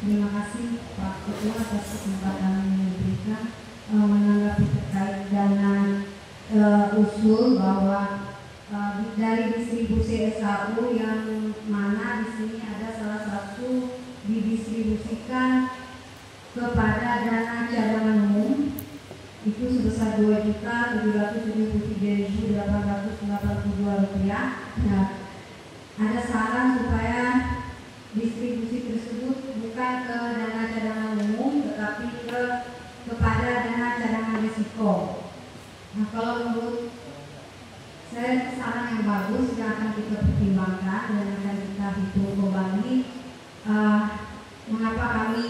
Terima kasih Pak Ketua atas kesempatan yang diberikan menanggapi terkait dengan usul bahwa dari distribusi SAU yang mana di sini ada salah satu didistribusikan kepada dana cadangan umum itu sebesar Rp2.773.882. Nah, ada saran supaya distribusi tersebut bukan ke dana cadangan umum tetapi kepada dana cadangan risiko. Nah, kalau menurut saya saran yang bagus yang akan kita pertimbangkan dan akan kita hitung kembali mengapa kami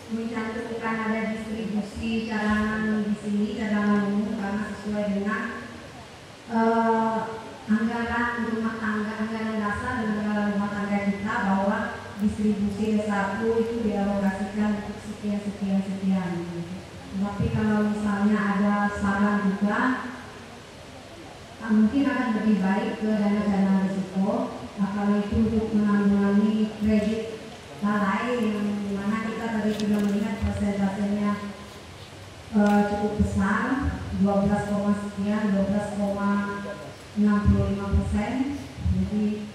mencantumkan ada distribusi cadangan di sini, cadangan umum, karena sesuai dengan anggaran rumah tangga, anggaran dasar dan anggaran rumah tangga kita bahwa distribusi S1 itu dialokasikan untuk sekian. Tapi kalau misalnya ada saran juga, mungkin akan lebih baik ke dana cadangan risiko, kalau itu untuk menanggulangi kredit lalai yang mana kita tadi sudah melihat persentasenya cukup besar, 12,65%. Jadi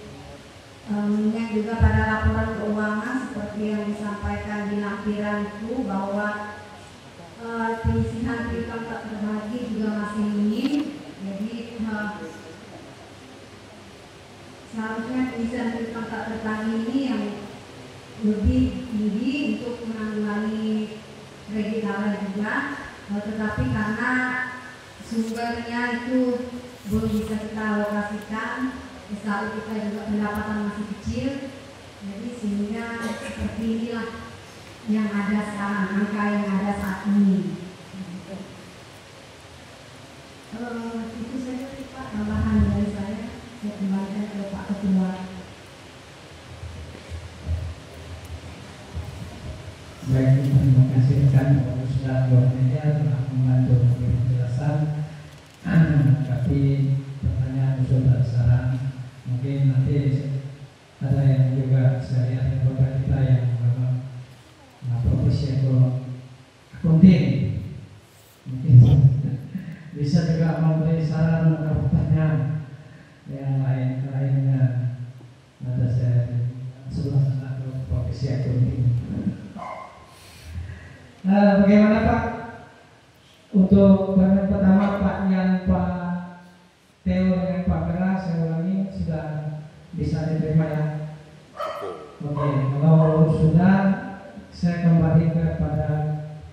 mengingat juga pada laporan keuangan seperti yang disampaikan di lampiran itu bahwa penyisihan piutang tak terbagi juga masih minim. Jadi seharusnya penyisihan piutang tak terbagi ini yang lebih tinggi untuk menanggulangi kredit lalai juga, tetapi karena sumbernya itu belum bisa kita alokasikan, SAU kita juga pendapatan masih kecil, jadi sehingga seperti inilah yang ada sekarang, angka yang ada saat ini. Itu saja Pak tambahan dari saya kembalikan ke Pak Ketua. Baik, terima kasih rekan Ustaz Bornelia telah membantu memberi penjelasan. Tapi pertanyaan usul dan saran mungkin nanti ada yang juga saya lihat anggota kita yang memang profesi akunting, mungkin bisa juga memberi saran atau pertanyaan yang lainnya. Ada saya sebelah sana profesi akunting. Bagaimana Pak untuk pertanyaan pertama Pak yang Pak Theo dengan Pak Bera, saya ulangi sudah bisa diterima ya? Oke, kalau sudah saya kembali kepada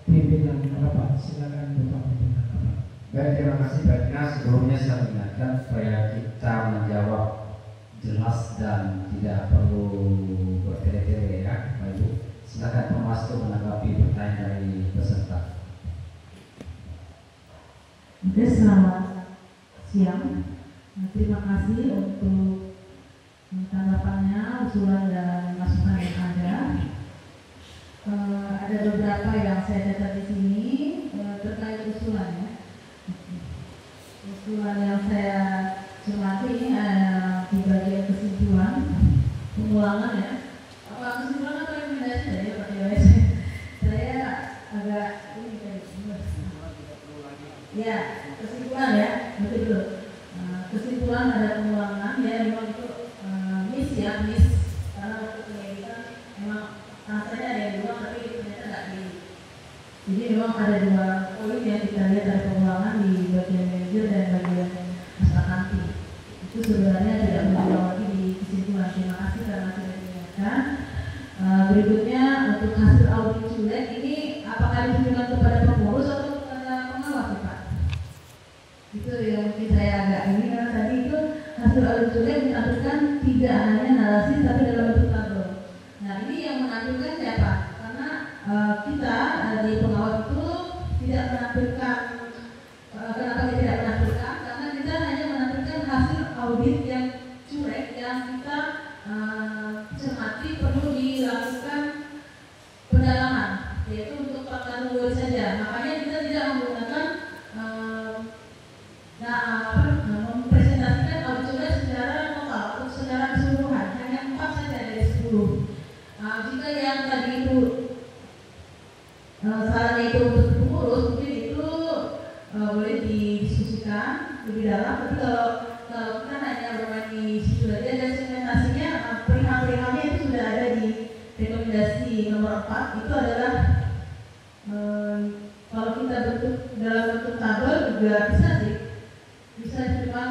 pimpinan Bapak. Silakan Bapak pimpinan Bapak. Baik, terima kasih Pak Dina. Sebelumnya saya mengingatkan supaya kita menjawab jelas dan tidak perlu bertele-tele ya Pak Ibu. Silakan Pak menanggapi pertanyaan dari peserta. Oke, selamat siang. Terima kasih untuk tanggapannya, usulan dan masukan yang ada. Ada beberapa yang saya catat di sini terkait usulannya. Usulan yang saya cermati di bagian kesimpulan pengulangan ya. Apa kesimpulan atau rekomendasi ya Pak Yowes? Saya agak ya kesimpulan ya, betul. Kesimpulan ada pengulangan ya, memang itu miss karena waktu penyelidikan memang rasanya ada yang dua tapi ternyata nggak di. Jadi memang ada dua poin yang kita lihat ada pengulangan di bagian manajer dan bagian akanti. Itu sebenarnya tidak berulang lagi di kesimpulan. Terima kasih karena sudah diingatkan. Berikutnya untuk hasil audit sulet ini apakah ditujukan kepada pengurus atau kepada pengawas Pak? Itu yang mungkin saya agak ini karena tadi itu hasil audit sulet menampilkan tidak hanya narasi tapi dalam bentuk tabel. Nah ini yang menampilkan siapa? Karena kita di pengawas itu tidak menampilkan. Kenapa kita tidak menampilkan? Karena kita hanya menampilkan hasil audit yang curek yang kita cermati perlu dilakukan pendalaman, yaitu untuk kategori saja. Makanya kita tidak menggunakan mempresentasikan audit secara total atau secara keseluruhan, hanya 4 saja dari 10. Jika yang tadi itu sarannya itu untuk pengurus, mungkin itu boleh didiskusikan lebih dalam. Tapi kalau kita hanya bermain di situ aja dan segmentasinya, perihal-perihalnya itu sudah ada di rekomendasi nomor 4. Itu adalah kalau kita bentuk dalam bentuk tabel juga bisa sih, bisa. Cuman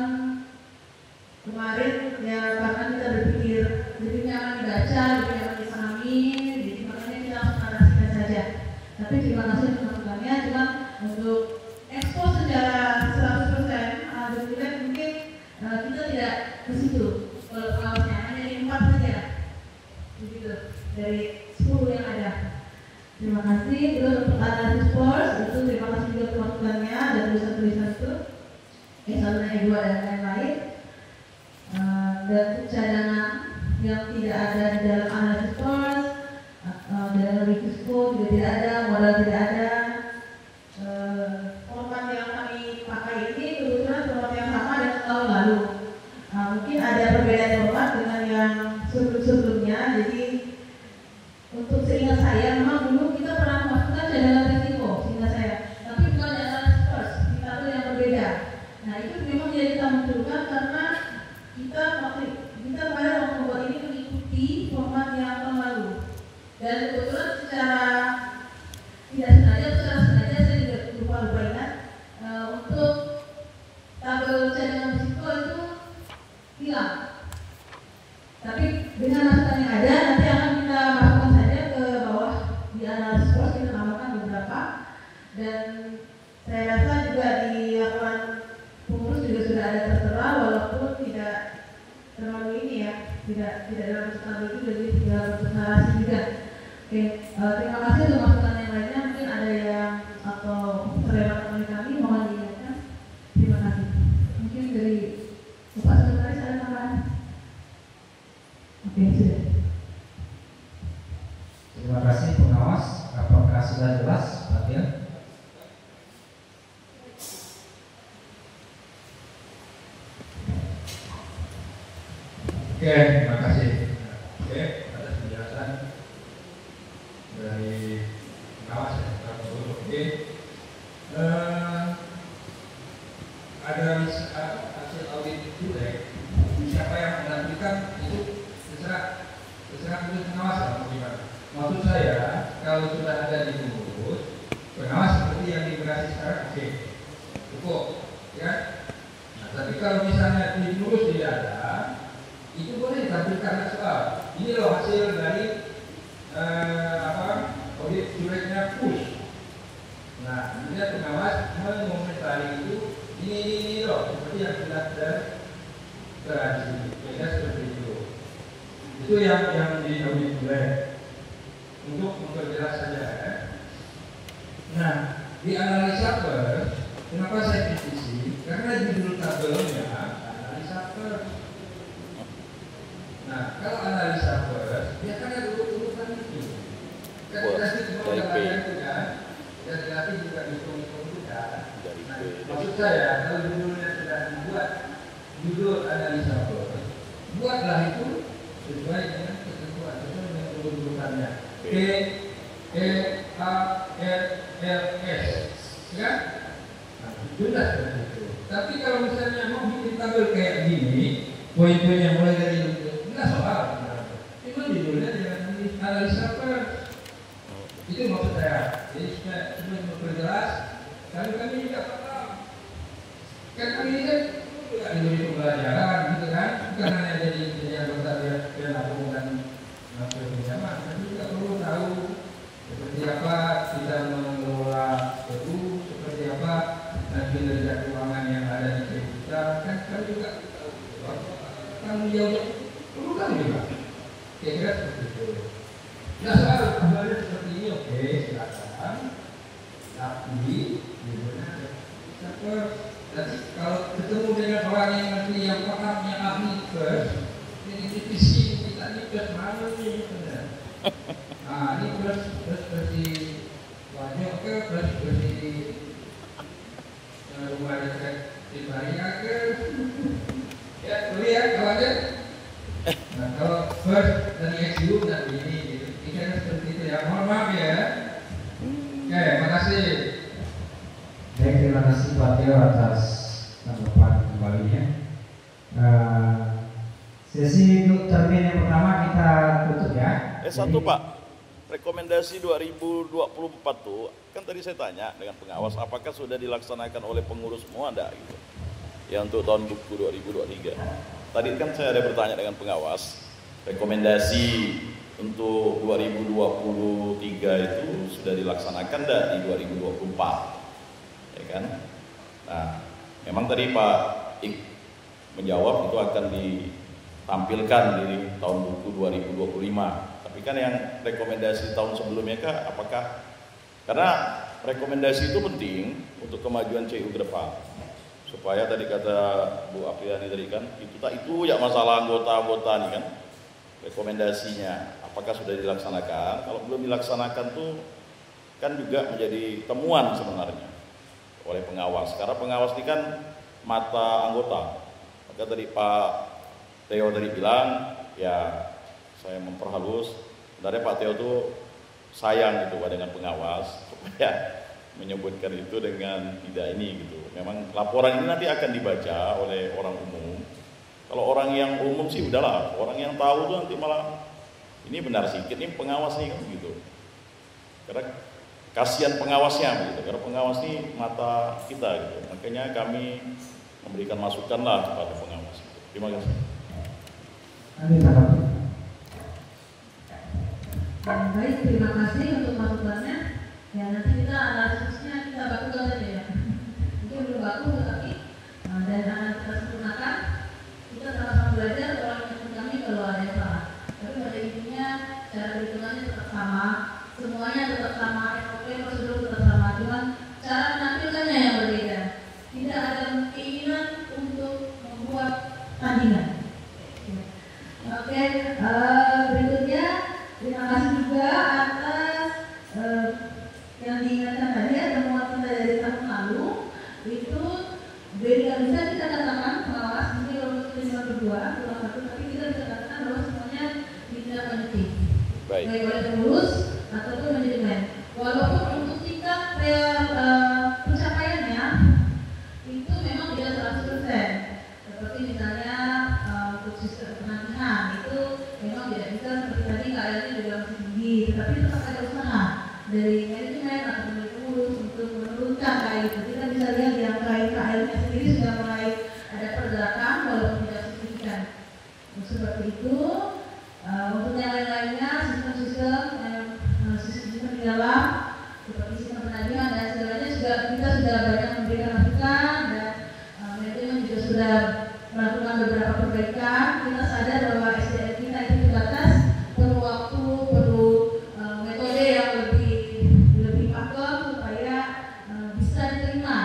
kemarin ya karena kita berpikir lebih nyaman dibaca, lebih nyaman dipahami, jadi makanya kita langsung narasikan saja. Tapi terima kasih untuk masukannya. Cuma untuk ekspos secara 100%, alhamdulillah mungkin kita tidak ke situ. Kalau pengawasnya hanya di 4 saja, begitu dari 10 yang ada. Terima kasih. Terus untuk analisis force itu terima kasih juga untuk masukannya dan tulisan-tulisan itu, S1, E2 dan lain-lain. Dan cadangan yang tidak ada di dalam analisis force, dalam review code juga tidak ada, modal tidak ada. Format yang kami pakai ini kebetulan format yang sama dengan tahun lalu. Mungkin ada perbedaan format dengan yang sebelum-sebelumnya. Jadi untuk seingat saya, memang dulu kita pernah memasukkan cadangan resiko, seingat saya. Tapi bukan di analisis force, kita tuh yang berbeda. Nah itu memang jadi kita munculkan karena kita kemarin waktu membuat ini mengikuti format yang tahun lalu. Dan kebetulan secara tidak sengaja atau secara sengaja saya juga lupa ingat, untuk tabel cadangan risiko itu hilang. Tapi dengan masukan yang ada nanti akan kita masukkan saja ke bawah di analisis force, kita tambahkan beberapa. Dan saya rasa juga di laporan pengurus juga sudah ada tertera, walaupun tidak terlalu ini ya, tidak dalam bentuk tabel itu, jadi dalam bentuk narasi juga. Oke, terima kasih untuk masukan yang lainnya. Mungkin ada yang atau terlewat oleh kami, mohon diingatkan. Terima kasih. Mungkin dari Bapak Sekretaris ada tambahan? Oke, sudah. Terima kasih pengawas. Apakah sudah jelas, Pak Tia? Oke, terima kasih. Oke, atas penjelasan dari pengawas ya. Oke, ada hasil audit itu ya. Siapa yang menampilkan itu terserah pengawas atau gimana? Maksud saya, kalau sudah ada di pengurus, pengawas seperti yang diberi sekarang, oke, cukup, ya. Nah, tapi kalau misalnya di pengurus tidak ada, itu boleh ditampilkan soal. Ini loh hasil dari audit suratnya push. Nah, kemudian pengawas mengomentari itu ini loh seperti yang sudah terjadi, beda seperti itu. Itu yang di audit boleh untuk memperjelas saja. Ya. Nah, di analisa first, kenapa saya kritisi? Karena judul tabelnya analisa first. Nah, kalau analisa first, dia kan ada urutan itu. Kan berarti semua yang itu kan, dan dilatih juga hitung-hitung juga. Nah, maksud saya, kalau judulnya sudah dibuat, judul analisa first, buatlah itu sesuai dengan ketentuan, sesuai dengan urutannya. P, E, A, R, L, S, ya? Nah, sudah seperti itu. Tapi kalau misalnya mau bikin tabel kayak gini, poin-poinnya mulai dari nggak soal, itu judulnya jangan analisa first. Itu maksud saya. Jadi supaya memperjelas, kami juga paham. Kan kami ini kan juga diberi pembelajaran, gitu kan? Bukan hanya jadi anggota yang lakukan pinjaman, kami juga perlu tahu seperti apa kita mengelola PU, seperti apa kinerja keuangan yang ada di kita. Kan kami juga tahu tanggung jawab perlu kan juga. Kira-kira seperti itu. Nah, soal tabelnya seperti ini, oke, silakan. Tapi judulnya nanti kalau ketemu dengan orang yang ngerti, yang paham, yang ahli first, ini divisi kita ini first mana nih benar? Nah, ini first versi wajah ke versi rumah dekat di Maria ke, ya lihat kalau ada. Nah, kalau first dari XU dan ini Tio atas tanggapan kembalinya. Sesi termin yang pertama kita tutup ya. Satu Pak, rekomendasi 2024 tuh kan tadi saya tanya dengan pengawas apakah sudah dilaksanakan oleh pengurus semua ada gitu. Ya untuk tahun buku 2023. Tadi kan saya ada bertanya dengan pengawas, rekomendasi untuk 2023 itu sudah dilaksanakan enggak di 2024, ya kan? Nah, memang tadi Pak Ik menjawab itu akan ditampilkan di tahun buku 2025. Tapi kan yang rekomendasi tahun sebelumnya kah, apakah? Karena rekomendasi itu penting untuk kemajuan CU ke depan. Supaya tadi kata Bu Apriani tadi kan, itu ya masalah anggota-anggota nih kan, rekomendasinya apakah sudah dilaksanakan. Kalau belum dilaksanakan tuh kan juga menjadi temuan sebenarnya oleh pengawas, karena pengawas ini kan mata anggota. Maka tadi Pak Theo tadi bilang ya saya memperhalus, sebenarnya Pak Theo tuh sayang gitu dengan pengawas supaya menyebutkan itu dengan tidak ini gitu. Memang laporan ini nanti akan dibaca oleh orang umum. Kalau orang yang umum sih udahlah, orang yang tahu tuh nanti malah ini benar sedikit ini pengawas nih kan gitu. Karena kasihan pengawasnya begitu. Karena pengawas ini mata kita gitu. Makanya kami memberikan masukan lah kepada pengawas. Terima kasih. Baik, terima kasih untuk masukannya. Ya nanti kita analisisnya kita bakukan saja ya. Mungkin belum baku tetapi dan akan kita sempurnakan. Kita sama-sama belajar orang yang kami kalau ada yang salah. Tapi pada intinya cara perhitungannya tetap sama, semuanya tetap sama, SOP prosedur tetap sama, cuman cara menampilkannya yang berbeda. Tidak ada keinginan untuk membuat tandingan. Oke, berikutnya terima kasih juga atas yang diingatkan tadi ya, temuan kita dari tahun lalu itu beda bisa kita katakan pengawas mungkin kalau kita cuma berdua kurang satu, tapi kita bisa katakan bahwa semuanya ditindaklanjuti baik oleh pengurus ataupun manajemen. Walaupun untuk tingkat pencapaiannya itu memang tidak 100%. Seperti misalnya untuk sistem penanganan itu memang tidak bisa seperti tadi KL-nya juga masih tinggi, tetapi tetap ada usaha dari manajemen atau dari pengurus untuk menurunkan KL itu. Kita bisa lihat yang KL-nya sendiri sudah mulai ada pergerakan walaupun tidak signifikan. Seperti itu. Untuk yang lain-lainnya sistem di dalam seperti sistem penagihan dan segalanya juga kita sudah banyak memberikan masukan dan manajemen juga sudah melakukan beberapa perbaikan. Kita sadar bahwa SDM kita itu terbatas, perlu waktu, perlu metode yang lebih pakem supaya bisa diterima,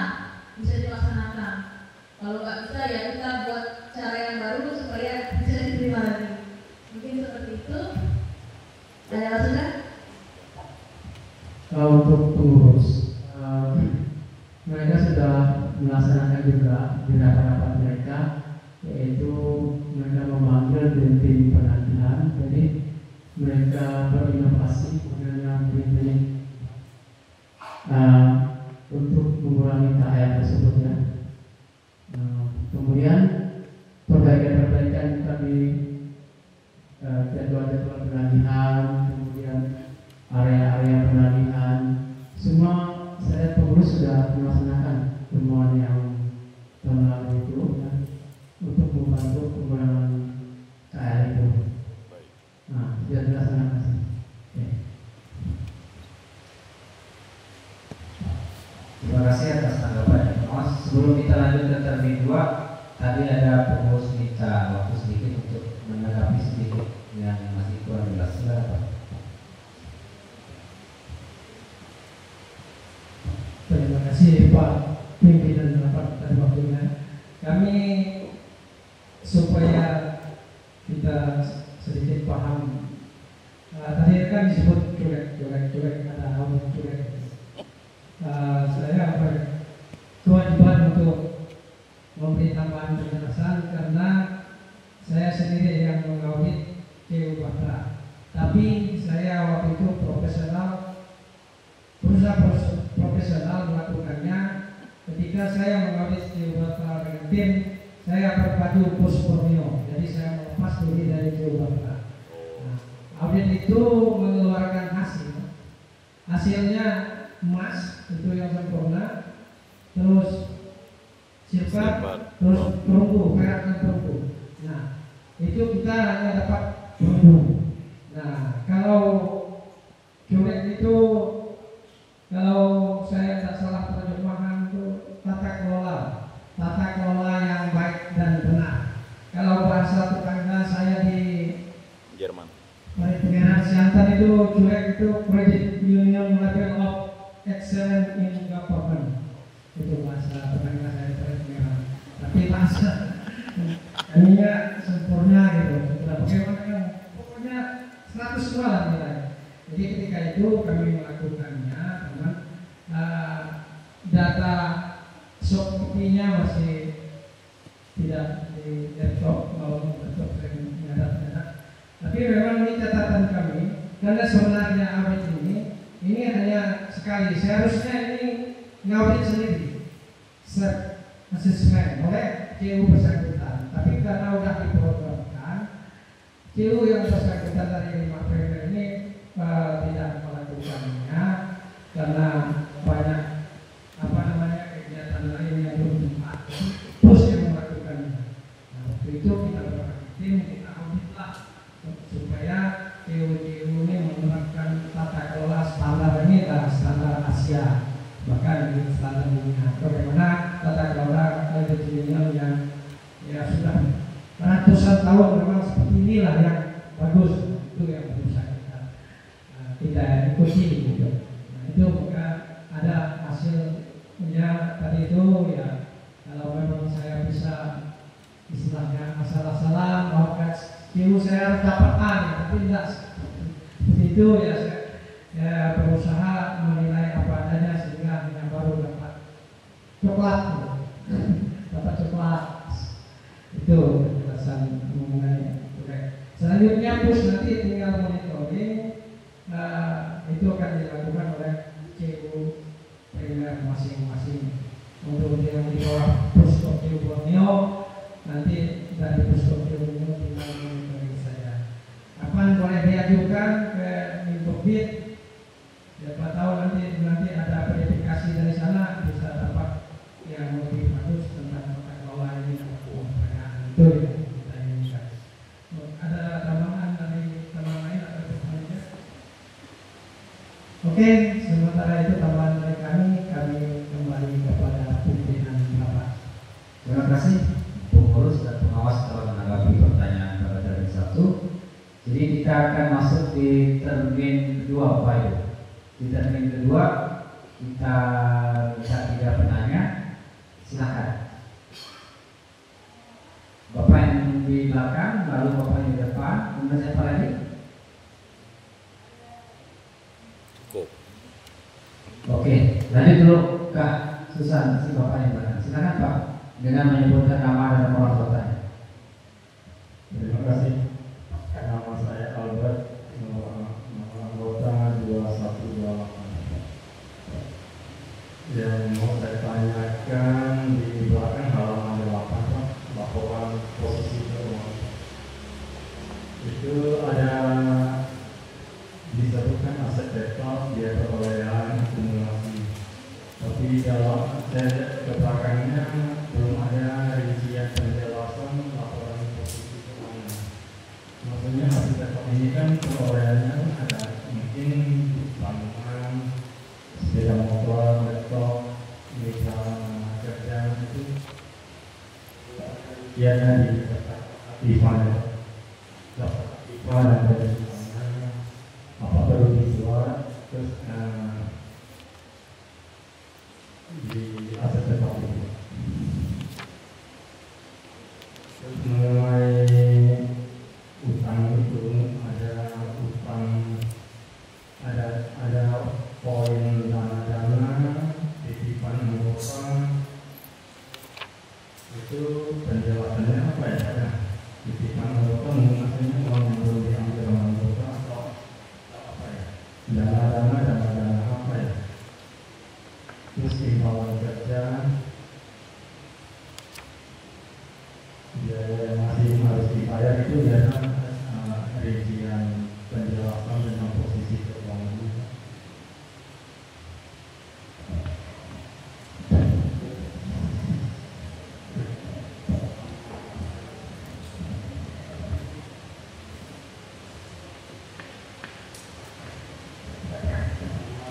bisa dilaksanakan. Kalau nggak bisa ya kita buat cara yang baru supaya bisa diterima lagi. Mungkin seperti itu. Ada maksudnya? Untuk pengurus, mereka sudah melaksanakan juga di rapat-rapat mereka, yaitu mereka memanggil tim penantian. Jadi mereka berinovasi dengan tim untuk mengurangi KL tersebut ya. Kemudian perbaikan-perbaikan kami jadwal-jadwal penagihan, kemudian area-area penagihan, semua saya pengurus sudah melaksanakan temuan yang tahun lalu itu ya, untuk membantu pengurangan KL itu. Nah, sudah dilaksanakan. Okay. Terima kasih atas tanggapannya Mas. Sebelum kita lanjut ke termin 2, tadi ada pengurus minta waktu sedikit untuk menanggapi sedikit yang masih kurang jelas. Silakan. Terima kasih Pak Pimpinan Rapat dan waktunya. Kami supaya kita sedikit paham. Tadi kan disebut cuek, ada orang cuek. Saya kewajiban untuk memberi tambahan penjelasan karena saya sendiri yang mengaudit CU Batra. Tapi saya waktu itu berusaha profesional melakukannya ketika ketika saya mengaudit Geobatra dengan tim, saya berpadu Pos Borneo. Jadi saya melepas diri dari Geobatra. Nah, audit itu mengeluarkan hasilnya emas itu yang sempurna, terus silver, terus perunggu, perak dan perunggu. Nah, itu kita hanya dapat perunggu. Nah, kalau geolek itu, kalau saya tidak salah terjemahan itu tata kelola yang baik dan benar. Kalau bahasa tetangga saya di Jerman, Pengeran Siantan itu geolek itu Credit Union Level of Excellence in Government. Itu bahasa tetangga saya di Pengeran. Tapi bahasa ininya sempurna gitu. Bagaimana pokoknya 100 lah nilai. Jadi ketika itu kami melakukannya, teman, data soft copy-nya masih tidak di laptop, kalau laptop saya menyadat. Tapi memang ini catatan kami, karena sebenarnya audit ini hanya sekali. Seharusnya ini ngaudit sendiri, self assessment oleh CU bersangkutan. Tapi karena sudah diprogramkan, CU yang bersangkutan dari 5 April ini tidak melakukannya karena banyak kegiatan lain yang belum sempat. Terus yang melakukannya. Nah, waktu itu kita berpikir kita auditlah supaya CU ini menerapkan tata kelola standar ini adalah standar Asia, bahkan di standar dunia. Bagaimana tata kelola kredit yang ya sudah ratusan tahun memang seperti inilah yang bagus, itu yang bisa kita ikuti gitu. Nah, itu maka ada hasilnya tadi itu ya. Kalau memang saya bisa istilahnya asal-asalan maafkan CU saya harus dapat A, tapi tidak seperti itu ya. Saya berusaha menilai apa adanya sehingga hanya baru dapat coklat gitu. Dapat coklat itu penjelasan mengenai proyek. Selanjutnya Pus nanti tinggal monitoring. Itu akan dilakukan oleh CU primer masing-masing. Untuk yang di bawah Puskop CU Borneo, nanti dari Puskop CU Borneo tinggal monitoring saja. Kapan boleh diajukan ke Minfobit? Siapa tahu nanti ada verifikasi dari sana bisa dapat yang lebih bagus tentang tata kelola ini. Itu yang kita inginkan. Ada tambahan dari teman lain atau semuanya? Oke, sementara itu tambahan dari kami kembali kepada pimpinan Bapak. Terima kasih pengurus dan pengawas telah menanggapi pertanyaan pada dari 1. Jadi kita akan masuk di termin kedua, Bapak Ibu. Di termin kedua kita bisa 3 penanya. Silakan. Bapak yang di belakang, lalu Bapak yang di depan, kemudian siapa lagi? Oke, lanjut dulu Kak Susan, si Bapak yang belakang. Silakan Pak, dengan menyebutkan nama dan nomor anggotanya. Terima kasih. Nama saya Albert, anggota 2128. Yang mau saya tanyakan di belakang halaman 8 Pak, laporan posisi keuangan. Itu ada disebutkan aset total, biaya perolehan, akumulasi. Tapi dalam saya lihat ke belakangnya belum ada rincian penjelasan laporan posisi keuangan. Maksudnya aset total ini kan perolehannya ada mungkin tanaman, sepeda motor, laptop, misalnya kerja itu. Ya di mana? Di mana ada apa perlu dijual, terus di aset tetap itu. Terus mengenai utang itu ada poin dana titipan anggota itu penjelasannya apa ya? Titipan anggota maksudnya uang yang belum diambil oleh anggota atau apa ya? Dana dan itu biasa rincian penjelasan tentang posisi keuangan.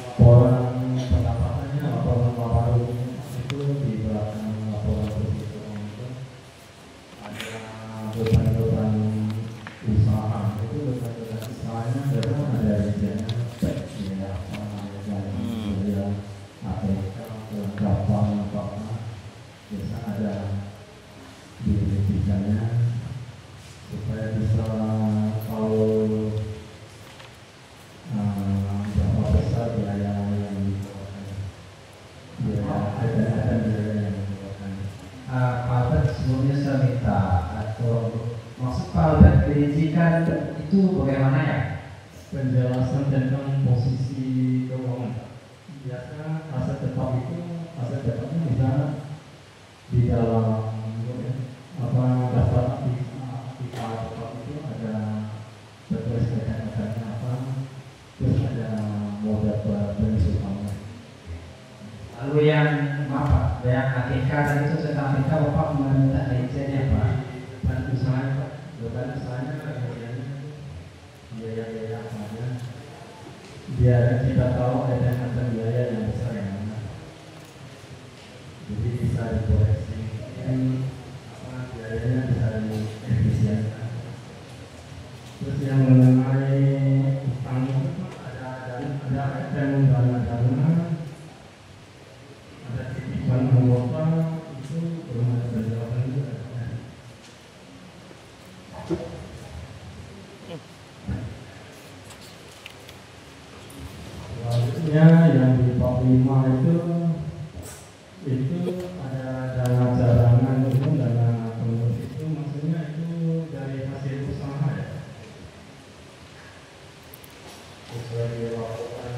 Laporan pendapatannya, laporan baru itu di belakang laporan posisi keuangan itu ada beban-beban usaha. Itu beban-beban usahanya memang ada rinciannya, ya ya APK, kelengkapan apa biasa ada dirinciannya supaya bisa tahu berapa besar biaya yang dikeluarkan, biaya yang dikeluarkan. Pak Albert, sebelumnya saya minta atau maksud Pak Albert dirincikan itu bagaimana ya? Penjelasan tentang posisi keuangan. Biasa aset tetapnya bisa di dalam daftar aktiva tetap itu ada tertulis kata-katanya apa, terus ada modal penyusupannya. Lalu yang apa? Yang ATK tadi itu tentang ATK Bapak meminta rinciannya Pak? Beban usahanya Pak, beban usahanya biaya-biaya apa aja, biar kita tahu ada macam biaya yang besar yang mana, jadi bisa dikoreksi, biayanya bisa diefisienkan. Terus yang mengenai utang itu ada item dana, ada titipan anggota, itu belum ada penjelasan juga. Selanjutnya yang di 45 itu ada dana cadangan umum, dana pengurus itu maksudnya itu dari hasil usaha ya. Sesuai dilakukan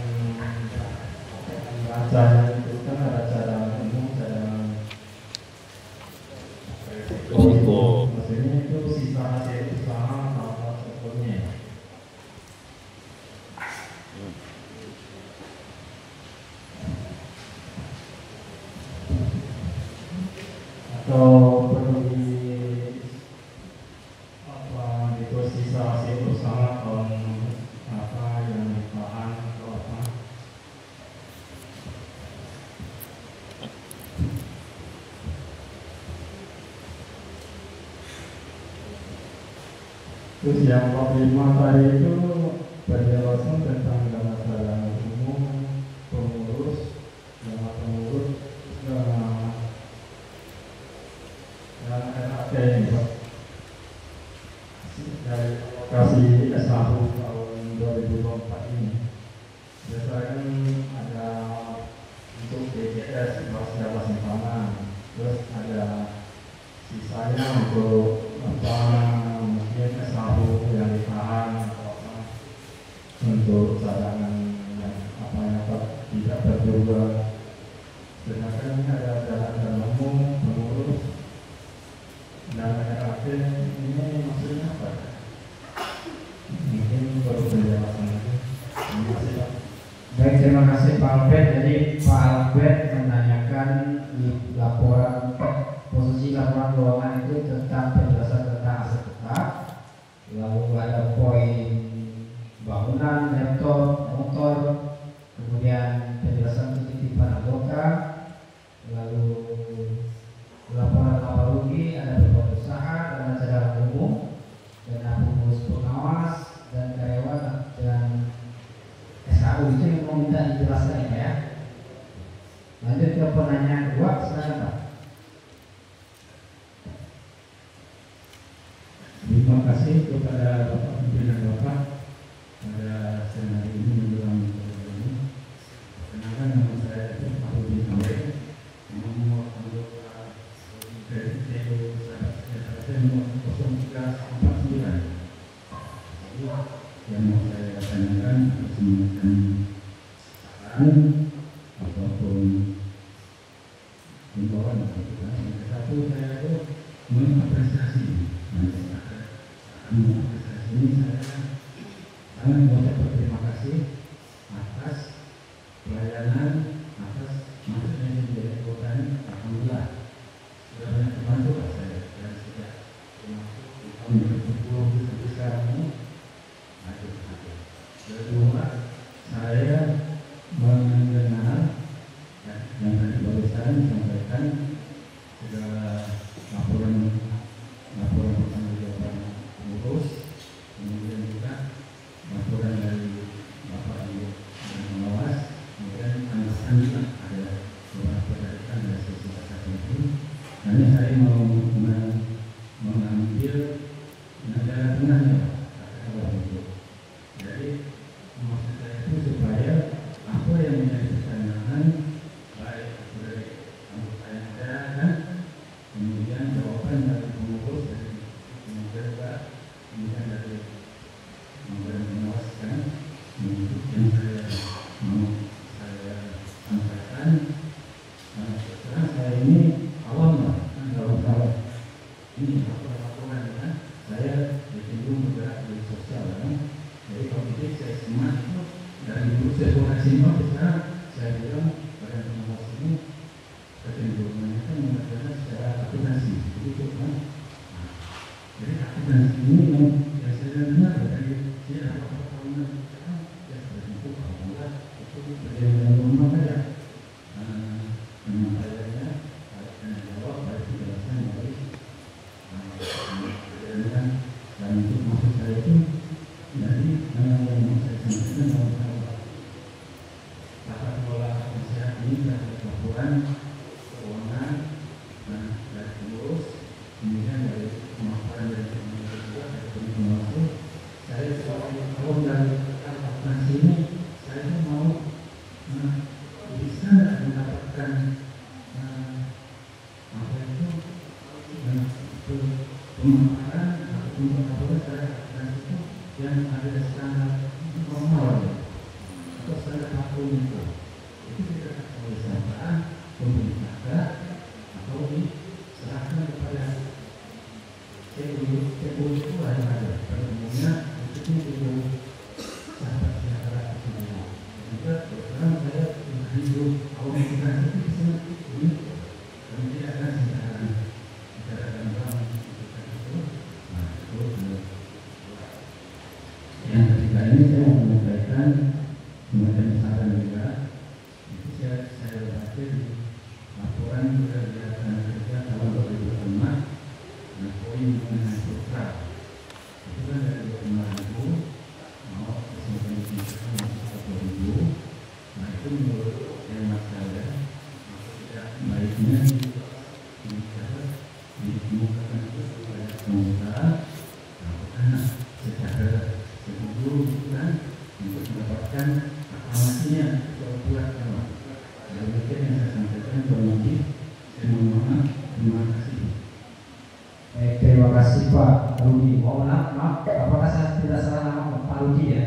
bacanya itu kan ada cadangan umum, cadangan Risiko. maksudnya itu sisa hasil usaha atau sebagainya. Atau perlu itu sisa hasil usaha tahun apa yang ditahan atau apa. Terus yang 45 tadi itu penjelasan tentang dana cadangan umum, pengurus, dana pengurus, dan RAT ini Pak. Dari lokasi S1 tahun 2024 ini biasanya kan ada untuk BGS jabatan simpanan, terus ada sisanya untuk apa mungkin S1 yang ditahan atau apa untuk cadangan yang apa yang tidak terduga. Sedangkan ini ada dana umum, pengurus, dan RAT ini maksudnya apa? Mungkin perlu penjelasan lagi. Terima kasih Pak. Baik, terima kasih Pak Albert. Jadi Pak Albert menanyakan di laporan posisi laporan keuangan itu tentang penjelasan tentang aset tetap, lalu ada poin bangunan, laptop, motor, kemudian penjelasan titipan anggota, lalu laporan laba rugi, ada beban usaha, dana cadangan umum, dana pengurus pengawas, dan karyawan dan SKU itu yang mau minta dijelaskan ya. Lanjut ke penanya kedua, silakan Pak. Terima kasih kepada Bapak Pimpinan Bapak pada senari ini menjelang ini. Kenalkan nama saya itu Pak Rudi Kamre, nomor anggota dari TU nomor 0349. Yang mau saya tanyakan semacam saran ataupun himbauan. Satu, saya itu mengapresiasi masyarakat manifestasi ini saya sangat mengucap berterima kasih atas pelayanan, atas masuknya menjadi kota ini. Alhamdulillah sudah banyak terbantu saya dan sejak termasuk di tahun 2020 sampai sekarang ini. Kedua, saya mendengar yang tadi barusan disampaikan segala laporan pertanggungjawaban pengurus, kemudian juga laporan dari Bapak Ibu dan pengawas, kemudian tambahan juga ada beberapa catatan dari sesi itu. Hanya saya mau mengambil negara tengahnya, katakanlah itu. Jadi maksud saya itu supaya apa yang menjadi pertanyaan baik dari anggota yang ada dan kemudian jawaban dari pengurus dari kemudian dari menguaskan yang saya mau saya sampaikan. Sekarang saya ini awam kalau ini laporan kan saya cenderung bergerak di sosial kan. Jadi kalau ini saya semak itu dari dulu saya suka simpel sekarang saya bilang pada pengawas ini kecenderungannya kan mengerjakan secara akuntansi begitu kan. Jadi akuntansi ini yang saya dengar dari dia apa tahunan sekarang ya seperti itu alhamdulillah itu berjalan dengan normal saja. Penyampaiannya tanya jawab dari penjelasan dari berjalan dan untuk maksud saya itu dari yang saya sampaikan bahwa tata kelola kesehatan ini dari laporan keuangan dari pengurus, kemudian dari pemaparan dari pengurus juga dari pengurus. Saya kalau dari akuntansi ini saya mau bisa mendapatkan apa itu pemaparan ataupun pemaparan dari akuntansi itu yang ada standar normal atau standar baku itu tidak oleh siapa pemerintah atau diserahkan kepada CU itu yang ada pada umumnya itu sahabat siapa itu juga sekarang saya hidup awal kita itu ini kami tidak akan secara gampang itu yang ketiga ini saya mau menyampaikan semacam saran juga. Itu saya baca di laporan kegiatan kerja tahun 2005 dan poin mengenai program itu kan dari 25.000 mau kesimpulan tingkatkan masuk 40.000. Nah itu menurut hemat saya tidak baiknya ditemukan itu kepada pengusaha karena secara sebelum bulan untuk mendapatkan aklamasinya buat kalau demikian yang saya sampaikan berlanjut. Saya mohon maaf, terima kasih. Terima kasih Pak Rudi. Maaf, apakah saya tidak salah nama Pak Rudi ya?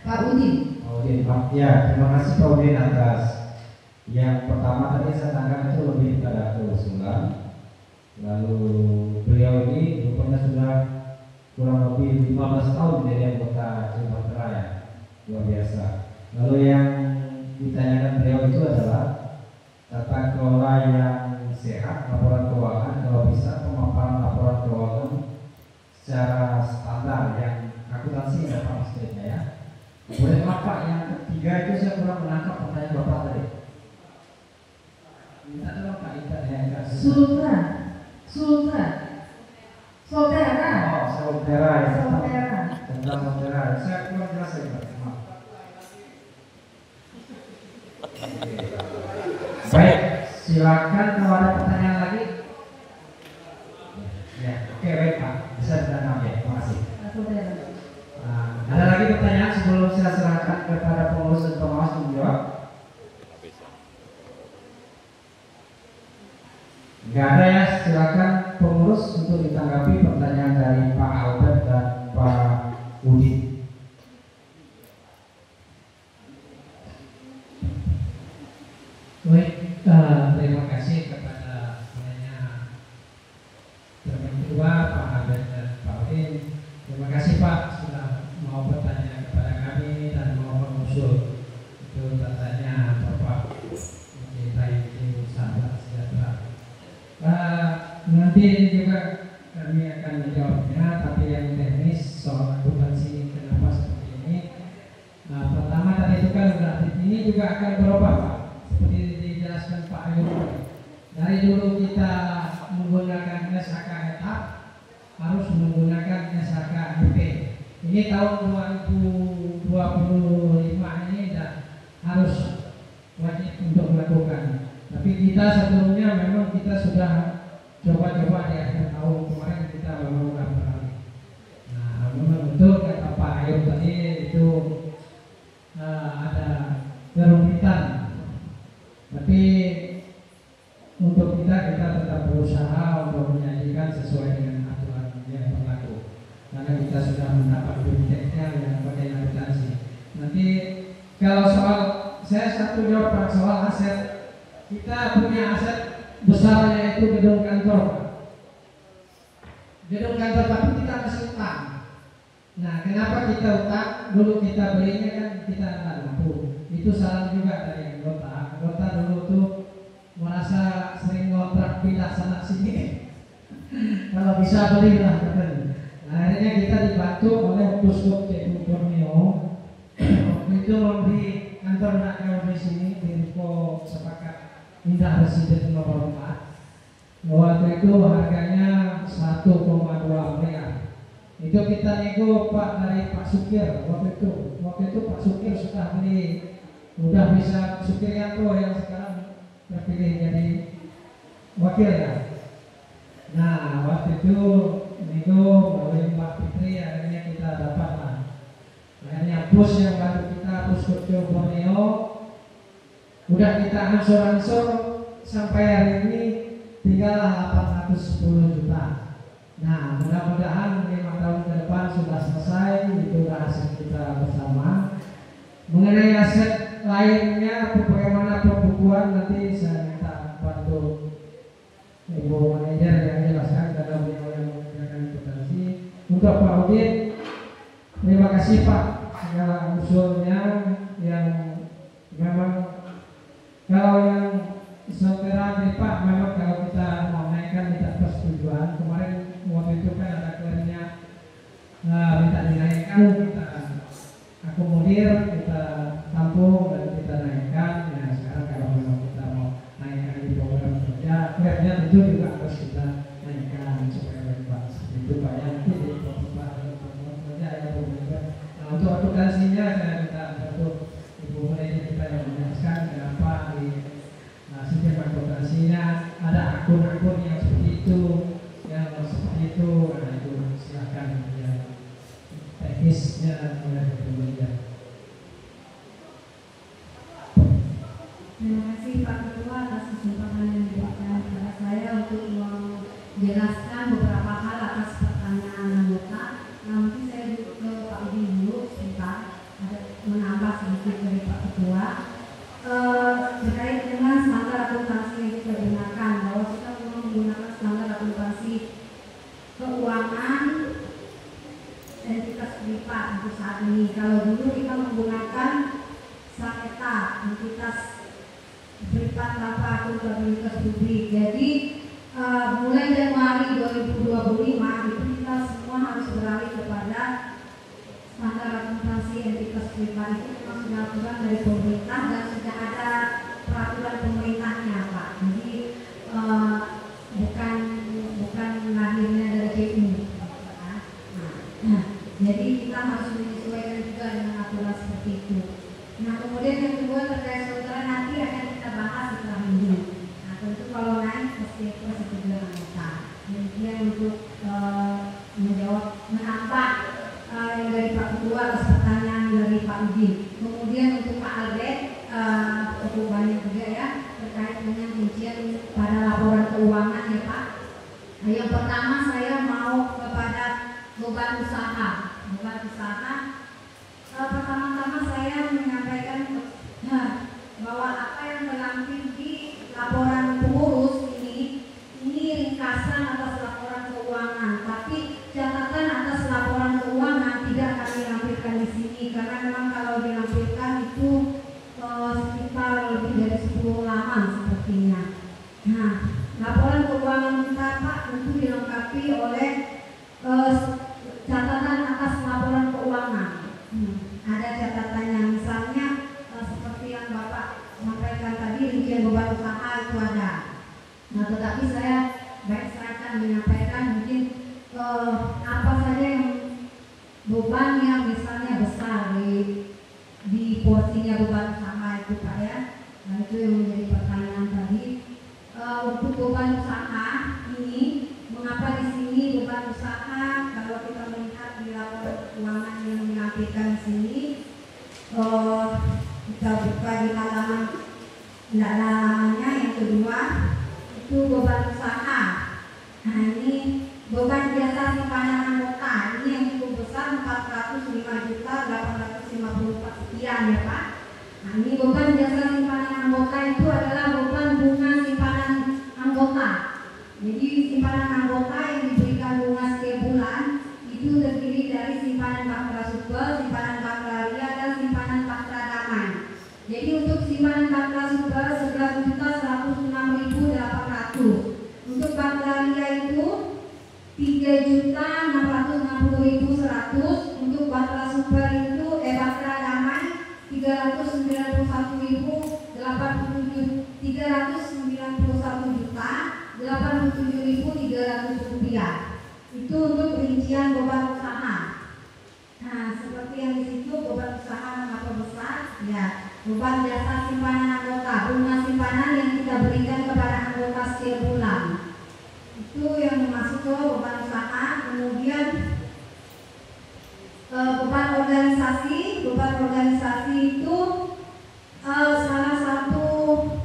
Pak Udin. Oh, Udin, Pak. Ya, terima kasih Pak Udin atas yang pertama tadi saya tanyakan itu lebih pada keusulan. Lalu beliau ini rupanya sudah kurang lebih 15 tahun menjadi anggota Cilematera ya, luar biasa. Lalu yang ditanyakan beliau itu adalah tata kelola yang sehat, laporan keuangan, kalau bisa pemaparan laporan keuangan secara standar yang akuntansi ya Pak maksudnya ya. Boleh Pak, yang ketiga itu saya kurang menangkap pertanyaan Bapak tadi. Minta tolong Pak Ita Sultra. Soltera. Oh, Soltera ya. Soltera. Tentang Soltera. Saya kurang jelas ya Pak. Maaf. Baik, silakan kalau ada pertanyaan lagi. Ya, oke baik Pak. Bisa bertanya ya. Terima kasih. Ada lagi pertanyaan sebelum saya serahkan kepada pengurus dan pengawas untuk menjawab? Enggak ada ya, silakan pengurus untuk ditanggapi pertanyaan dari Pak Albert dan Pak Udin. Baik, terima kasih kepada penanya terlebih dua Pak Albert dan Pak Udin Pak sudah mau bertanya kepada kami dan mau mengusul. Itu tanya Bapak mencintai sahabat sejahtera. Nanti juga kami akan menjawabnya, tapi yang teknis soal akuntansi kenapa seperti ini. Pertama tadi itu kan sudah, ini juga akan berubah Pak, seperti dijelaskan Pak Ayu. Dari dulu kita menggunakan SHK etap, harus menggunakan SHK MP. Ini tahun 2025 ini harus wajib untuk melakukan. Tapi kita sebelumnya memang kita sudah coba-coba di akhir tahun kemarin kita memang sudah beralih. Nah, memang betul kata Pak Ayub tadi itu ada kerumitan. Tapi untuk kita tetap berusaha untuk menyajikan sesuai dengan aturan yang berlaku. Karena kita sudah mendapat bimbingannya yang bagian akuntansi. Nanti kalau soal saya satu jawab Pak, soal aset, kita punya aset besar yaitu gedung kantor. Gedung kantor tapi kita masih utang. Nah, kenapa kita utang? Dulu kita belinya kan kita nggak mampu. Itu salah juga dari anggota. Anggota dulu tuh merasa sering ngontrak pindah sana sini. Kalau bisa belilah katanya. Nah, akhirnya kita dibantu oleh Puskop Cik Borneo. Waktu itu membeli kantor nak jauh di sini di Ruko Sepakat Indah Residen nomor 4. Waktu itu harganya 1,2 miliar. Itu kita nego Pak dari Pak Sukir waktu itu Pak Sukir sudah beli, udah bisa Sukirianto yang sekarang terpilih jadi wakil ya. Nah, waktu itu nego oleh Mbak Fitri, akhirnya kita dapat lah. Akhirnya bus yang baru kita, bus Kecil Borneo, udah kita ansur-ansur sampai hari ini tinggal 810 juta. Nah, mudah-mudahan 5 tahun ke depan sudah selesai, itu hasil kita bersama. Mengenai aset lainnya, bagaimana pembukuan nanti saya minta bantu Ibu Manajer yang jelaskan karena beliau yang mengerjakan akuntansi. Untuk Pak Udin, terima kasih Pak segala usulnya yang memang kalau yang saudara dari Pak memang kalau kita mau naikkan tidak persetujuan. Kemarin waktu itu kan ada klaimnya minta dinaikkan, kita akomodir, kita tampung dan kita naikkan. Ya sekarang kalau memang kita mau naikkan di program kerja, klaimnya tentu juga harus kita naikkan supaya lebih Pak. Itu Pak yang nanti di program kerja ya Bu. Nah, untuk akuntansinya saya minta untuk Ibu Manajer kita yang menjelaskan kenapa di sistem akuntansinya ada akun-akun yang seperti itu, yang seperti itu. Nah, itu silakan ya teknisnya oleh Ibu Manajer. Terima kasih Pak Ketua atas kesempatan yang diberikan kepada saya untuk menjelaskan beberapa hal atas pertanyaan anggota. Nanti saya duduk ke Pak Udi dulu sebentar, ada menambah sedikit dari Pak Ketua terkait dengan standar akuntansi yang kita gunakan, bahwa kita perlu menggunakan standar akuntansi keuangan entitas privat untuk saat ini. Kalau dulu kita menggunakan SAETA, entitas privat tanpa akuntabilitas publik. Jadi mulai Januari 2025 itu kita semua harus beralih kepada standar akuntansi entitas privat. Itu memang sudah aturan dari pemerintah dan sudah ada peraturan pemerintahnya Pak. Jadi bukan lahirnya dari PU. Nah, jadi kita harus menyesuaikan juga dengan aturan seperti itu. Nah, kemudian yang kedua terkait saudara nanti akan kita bahas setelah ini. Nah, tentu kalau naik pasti persetujuan anggota. Kemudian untuk menambah yang dari Pak Ketua atas pertanyaan dari Pak Udi. Kemudian untuk Pak Albert cukup banyak juga ya terkait dengan rincian pada laporan keuangan ya Pak. Nah, yang pertama saya mau kepada beban usaha. Pertama-tama saya menyampaikan bahwa apa yang terlampir di laporan pengurus ini ringkasan atas laporan keuangan, tapi catatan atas laporan keuangan tapi saya akan menyampaikan mungkin apa saja yang beban yang misalnya besar di porsinya beban usaha itu Pak ya. Nah itu yang menjadi pertanyaan tadi. Untuk beban usaha ini, mengapa di sini beban usaha? Kalau kita melihat di laporan keuangan yang dinampilkan di sini, kita buka di halaman yang kedua, itu beban usaha. Nah ini beban jasa simpanan anggota ini yang cukup besar 405.854 sekian ya Pak. Nah ini beban jasa simpanan anggota itu adalah beban bunga simpanan anggota. Jadi simpanan anggota yang diberikan bunga setiap bulan itu terdiri dari simpanan Baktera Super, simpanan Baktera Ria, dan simpanan Baktera Damai. Jadi untuk simpanan Baktera Super 11.106.800, untuk Baktera Ria itu 3.660.100, untuk Baktera Super itu Baktera Damai 391.397.300 rupiah. Itu untuk rincian beban usaha. Nah, seperti yang di situ beban usaha mengapa besar? Ya, beban jasa simpanan anggota, bunga simpanan yang kita berikan kepada anggota setiap bulan. Itu yang masuk ke beban usaha. Kemudian beban organisasi itu salah satu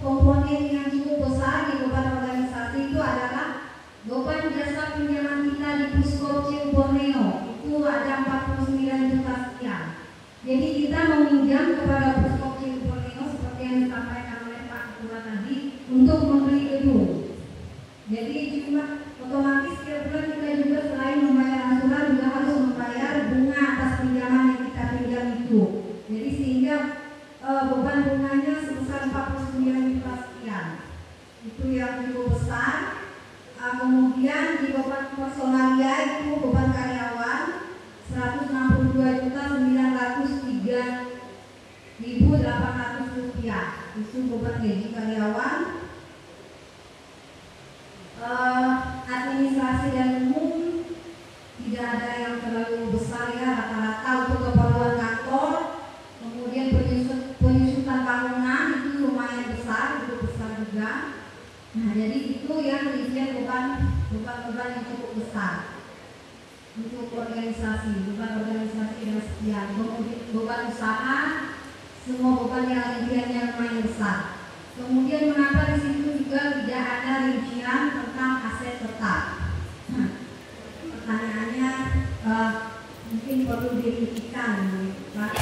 komponen yang cukup besar di beban organisasi itu adalah beban jasa pinjaman kita di Puskop C Borneo. Itu ada 49 juta sekian. Jadi kita meminjam kepada Puskop C Borneo seperti yang disampaikan oleh Pak Ketua tadi untuk membeli gedung. Jadi cuma otomatis setiap bulan kita juga selain membayar angsuran juga harus membayar bunga atas pinjaman yang kita pinjam itu. Jadi sehingga beban bunganya sebesar 49 juta sekian. Itu yang cukup besar. Kemudian di beban personalia itu beban karyawan 162.903.800 rupiah. Itu beban gaji karyawan. Administrasi dan umum tidak ada yang terlalu besar ya, rata-rata untuk keperluan kantor. Kemudian penyusutan bangunan itu lumayan besar, itu besar juga. Nah jadi itu yang rincian beban yang cukup besar untuk organisasi, beban organisasi dan sekian. Kemudian beban usaha, semua beban yang rinciannya lumayan besar. Kemudian mengapa di situ juga tidak ada rincian tentang aset tetap? Nah, pertanyaannya mungkin perlu dirincikan, Pak.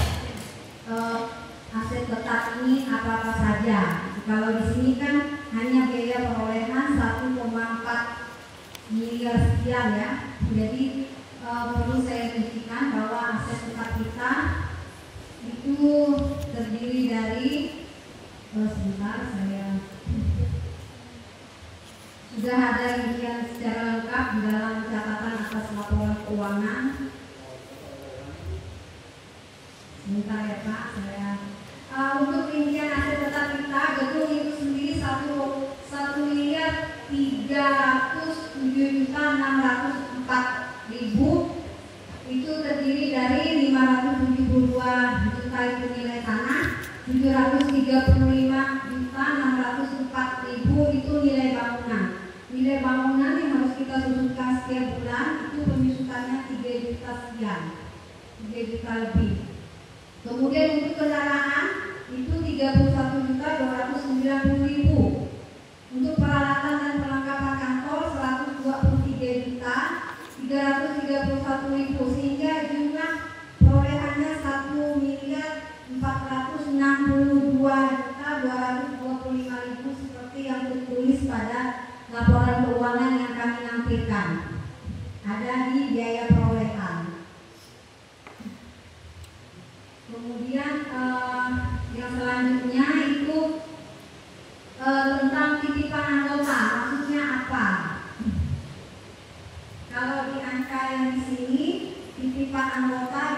Aset tetap ini apa saja? Kalau di sini kan hanya biaya perolehan 1,4 miliar sekian ya. Jadi perlu saya rincikan bahwa aset tetap kita itu terdiri dari sebentar saya sudah ada rincian secara lengkap di dalam catatan atas laporan keuangan. Sebentar ya Pak, saya untuk rincian aset tetap kita, gedung itu sendiri 1.307.604.000 itu terdiri dari 572 juta itu nilai tanah, 735.604.000 itu nilai bangunan. Nilai bangunan yang harus kita susutkan setiap bulan itu penyusutannya 3 juta sekian, 3 juta lebih. Kemudian untuk kendaraan itu 31.290.000. Untuk peralatan dan perlengkapan kantor 123.331.000, sehingga jumlah perolehannya 1.462.225.000 seperti yang tertulis pada laporan keuangan yang kami nampilkan. Ada di biaya perolehan. Kemudian yang selanjutnya itu tentang titipan anggota, maksudnya apa? Kalau di angka yang di sini titipan anggota